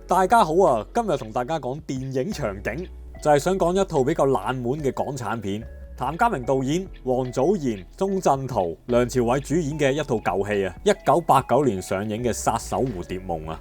大家好啊！今日同大家講電影場景，就係想講一套比較冷門嘅港產片，譚家明導演、王祖賢、鐘鎮濤、梁朝偉主演嘅一套舊戲啊！1989年上映嘅《殺手蝴蝶夢》啊！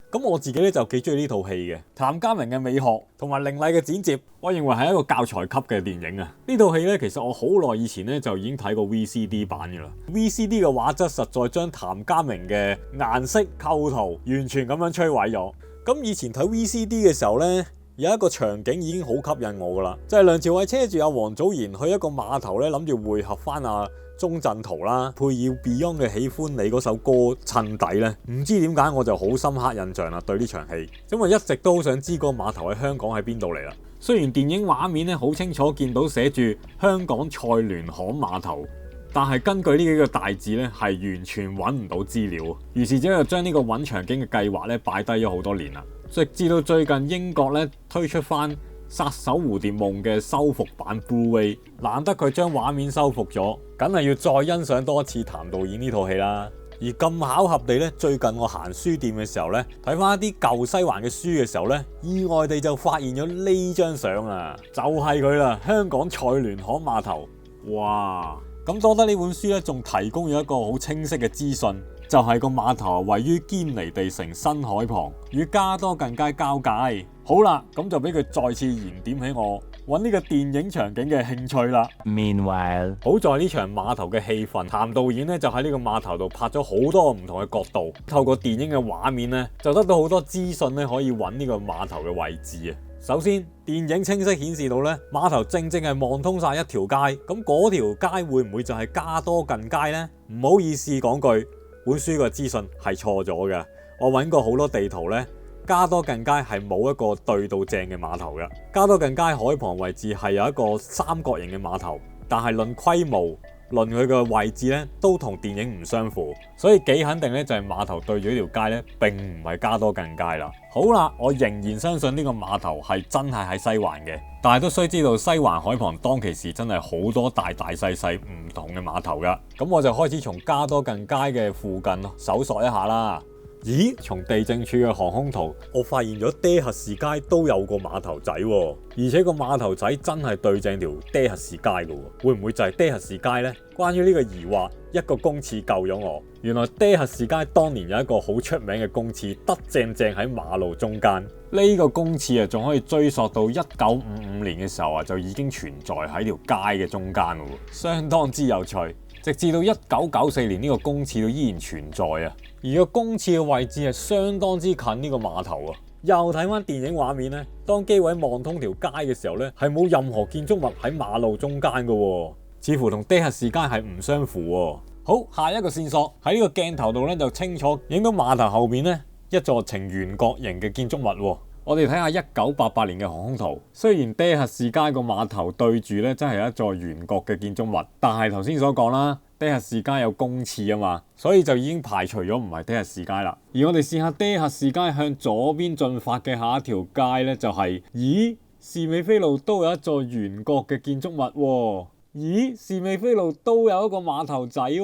咁我自己咧就幾中意呢套戲嘅，譚家明嘅美學同埋凌厲嘅剪接，我認為係一個教材級嘅電影啊！呢套戲咧其實我好耐以前咧就已經睇過 VCD 版嘅啦。VCD 嘅畫質實在將譚家明嘅顏色構圖完全咁樣摧毀咗。咁以前睇 VCD 嘅時候咧，有一個場景已經好吸引我噶啦，就係梁朝偉車住阿王祖賢去一個碼頭咧，諗住會合翻阿鐘鎮濤啦，配以 Beyond 嘅《喜歡你》嗰首歌襯底咧，唔知點解我就好深刻印象啦，對呢場戲，因為一直都好想知個碼頭喺香港喺邊度嚟啦。雖然電影畫面咧好清楚見到寫住香港菜聯行碼頭，但係根據呢幾個大字咧係完全揾唔到資料，於是者就將呢個揾場景嘅計劃咧擺低咗好多年啦，直至到最近英國咧推出翻《殺手蝴蝶夢》嘅修復版 Blu-ray， 難得佢將畫面修復咗，梗係要再欣賞多一次譚導演呢套戲啦。而咁巧合地咧，最近我行書店嘅時候咧，睇翻一啲舊西環嘅書嘅時候咧，意外地就發現咗呢張相啊，就係佢啦，香港菜聯行碼頭。哇！咁多得呢本書咧，仲提供咗一個好清晰嘅資訊，就係個碼頭位於堅尼地城新海旁與加多近街交界。好啦，咁就俾佢再次燃點起我揾呢個電影場景嘅興趣啦。Meanwhile，好在呢場碼頭嘅戲份，譚導演咧就喺呢個碼頭度拍咗好多唔同嘅角度，透過電影嘅畫面咧，就得到好多資訊咧，可以揾呢個碼頭嘅位置啊。首先，電影清晰顯示到咧，碼頭正係望通晒一條街，咁嗰條街會唔會就係加多近街呢？唔好意思講句，本書個資訊係錯咗嘅。我揾過好多地圖咧，加多近街係冇一個對到正嘅碼頭嘅。加多近街海旁位置係有一個三角形嘅碼頭，但係論規模、論佢嘅位置咧，都同電影唔相符，所以幾肯定咧就係碼頭對住呢條街咧，並唔係加多近街啦。好啦，我仍然相信呢個碼頭係真係喺西環嘅，但係都需知道西環海旁當其時真係好多大大細細唔同嘅碼頭噶。咁我就開始從加多近街嘅附近搜索一下啦。咦？從地政處嘅航空圖，我發現咗爹核士街都有個碼頭仔喎，而且個碼頭仔真係對正條爹核士街噶喎，會唔會就係爹核士街呢？關於呢個疑惑，一個公廁救咗我。原來爹核士街當年有一個好出名嘅公廁，得正喺馬路中間。呢個公廁啊，仲可以追溯到1955年嘅時候啊，就已經存在喺條街嘅中間噶喎，相當之有趣。直至到1994年呢個公廁都依然存在啊，而個公廁嘅位置係相當之近呢個碼頭啊。又睇翻電影畫面咧，當機位望通條街嘅時候咧，係冇任何建築物喺馬路中間噶喎，似乎同爹核士街係唔相符喎。好，下一個線索喺呢個鏡頭度咧就清楚影到碼頭後面咧一座呈圓角形嘅建築物喎。我哋睇下1988年嘅航空圖，雖然爹核士街個碼頭對住咧真係一座圓角嘅建築物，但係頭先所講啦，爹核士街有公廁啊嘛，所以就已經排除咗唔係爹核士街啦。而我哋試下爹核士街向左邊進發嘅下一條街咧，就係咦，士美菲路都有一座圓角嘅建築物喎。咦，士美菲路都有一個碼頭仔喎，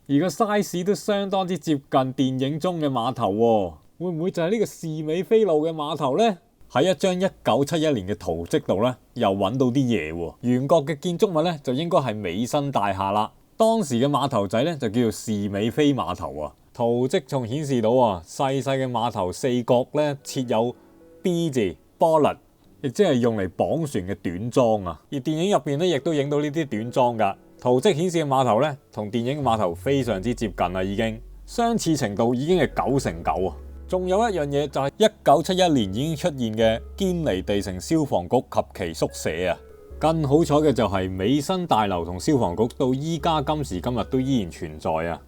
而個 size 都相當之接近電影中嘅碼頭喎。會唔會就係呢個士美菲路嘅碼頭呢？喺一張1971年嘅圖則度咧，又揾到啲嘢喎。圓角嘅建築物咧，就應該係美新大廈啦。當時嘅碼頭仔咧，就叫做士美菲碼頭啊。圖則仲顯示到啊，細細嘅碼頭四角咧設有 B 字 bullet， 亦即係用嚟綁船嘅短樁啊。而電影入邊咧，亦都影到呢啲短樁噶。圖則顯示嘅碼頭咧，同電影嘅碼頭非常之接近啦，已經相似程度已經係9:9啊。仲有一樣嘢就係1971年已經出現嘅堅尼地城消防局及其宿舍啊！更好彩嘅就係美新大樓同消防局到依家今時今日都依然存在啊！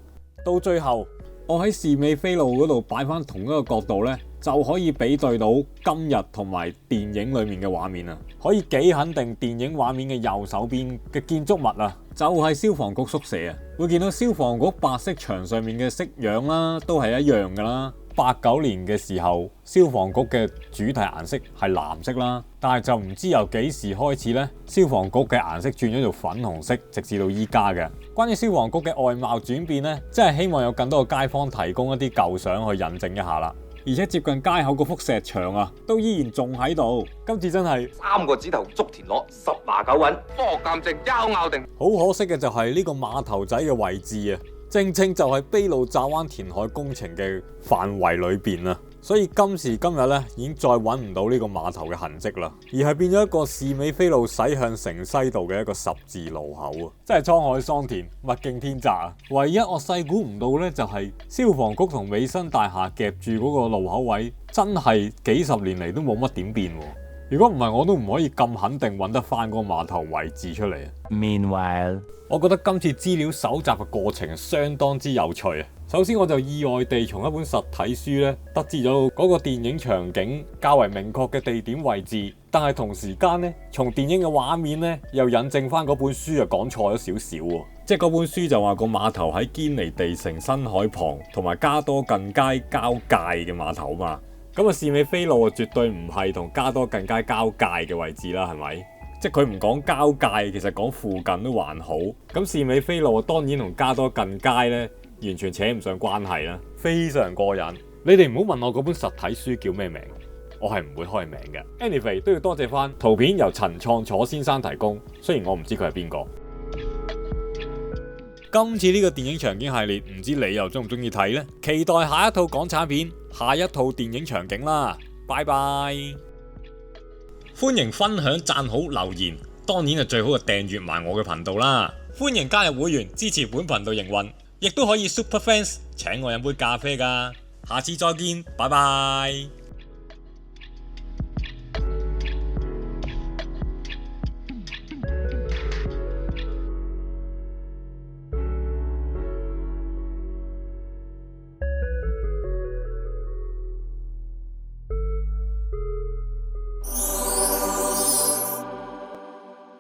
到最後，我喺士美菲路嗰度擺翻同一個角度咧，就可以比對到今日同埋電影裡面嘅畫面啊！可以幾肯定電影畫面嘅右手邊嘅建築物啊，就係消防局宿舍啊！會見到消防局白色牆上面嘅式樣啦，都係一樣噶啦。89年嘅時候，消防局嘅主題顏色係藍色啦，但係就唔知由幾時開始咧，消防局嘅顏色轉咗做粉紅色，直至到依家嘅。關於消防局嘅外貌轉變咧，真係希望有更多嘅街坊提供一啲舊相去印證一下啦。而且接近街口嗰幅石牆啊，都依然仲喺度。今次真係3個指頭捉田螺，10拿9穩，科學鑑證拗定。好可惜嘅就係呢個碼頭仔嘅位置啊，正正就係卑路乍灣填海工程嘅範圍裏邊啊，所以今時今日咧已經再揾唔到呢個碼頭嘅痕跡啦，而係變咗一個士美菲路駛向城西道嘅一個十字路口啊，真係滄海桑田，物競天擇啊！唯一我細估唔到咧就係消防局同美新大廈夾住嗰個路口位，真係幾十年嚟都冇乜點變喎。如果唔係，我都唔可以咁肯定揾得翻嗰個碼頭位置出嚟啊。Meanwhile，我覺得今次資料搜集嘅過程相當之有趣啊！首先我就意外地從一本實體書咧得知咗嗰個電影場景較為明確嘅地點位置，但係同時間咧從電影嘅畫面咧又引證翻嗰本書又講錯咗少少喎，即係嗰本書就話個碼頭喺堅尼地城新海旁同埋加多近街交界嘅碼頭嘛。咁啊，士美菲路啊，絕對唔係同加多近街交界嘅位置啦，係咪？即係佢唔講交界，其實講附近都還好。咁士美菲路啊，當然同加多近街咧，完全扯唔上關係啦，非常過癮。你哋唔好問我嗰本實體書叫咩名，我係唔會開名嘅。Anyway， 都要多謝翻圖片由陳創楚先生提供，雖然我唔知佢係邊個。今次呢個電影場景系列，唔知你又中唔中意睇呢？期待下一套港產片，下一套電影場景啦！拜拜！歡迎分享、讚好、留言，當然係最好嘅訂閱埋我嘅頻道啦！歡迎加入會員支持本頻道營運，亦都可以 Super Fans 請我飲杯咖啡㗎！下次再見，拜拜！